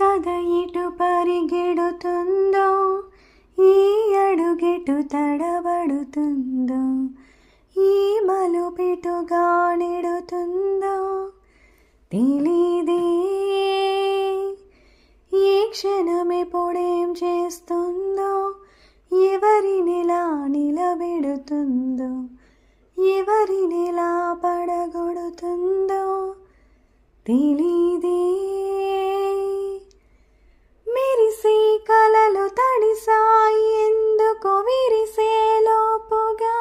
కథ ఇటు పరిగెడుతుందో, ఈ అడుగెటు తడబడుతుందో, ఈ మలుపిటుగా నెడుతుందో తెలీదే. ఈ క్షణమెప్పుడేం చేస్తుందో, ఎవరినిలా నిలబెడుతుందో, ఎవరినిలా పడగొడుతుందో తెలీదే. మెరిసే కలలు తడిసాయి ఎందుకో విరిసే లోపుగా,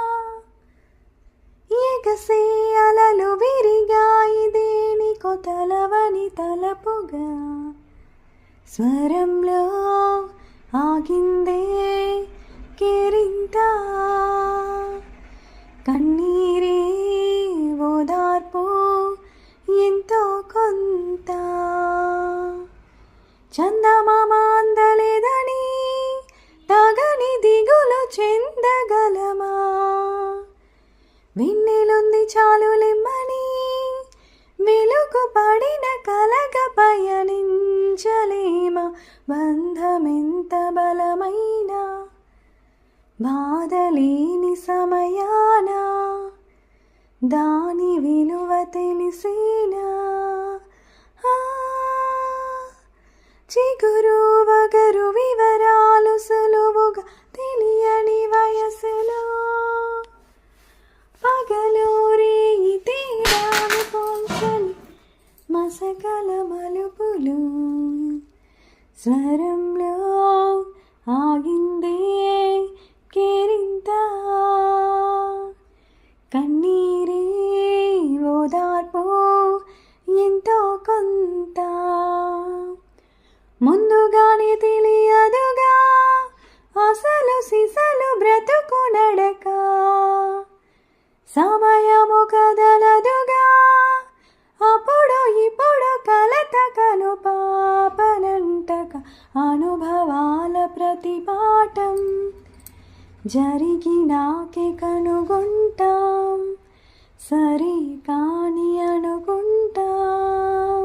ఎగసే అలలు విరిగాయి దేనికో తలవని తలపుగా. స్వరంలో ఆగిందే కేరింత, కన్నీరే ఓదార్పు ఎంతో కొంత. చందమామ అందలేదని తగని దిగులు చెందగలమా, వెన్నెలుంది చాలులెమ్మని వెలుగు పడిన కలగ పయనించలేమా. బంధమెంత బలమైనా బాధలేని సమయాన దాని విలువ తెలిసేనా. చిగురు వగరు వివరాలు సులువుగా తెలియని వయసులో, పగలు రేయి తేడాలు పోల్చని మసకల మలుపులు. స్వరంలో ఆగిందే కేరింత, కన్నీరే ఓదార్పు ఎంతో కొంత. ముందుగానే తెలియదుగా అసలు సిసలు బ్రతుకు నడక, సమయము కదలదుగా అప్పుడు ఇప్పుడు కలత కను పాపనంటక. అనుభవాల ప్రతిపాఠం జరిగినాకే కనుగొంటాం, సరే కాని అనుకుంటాం.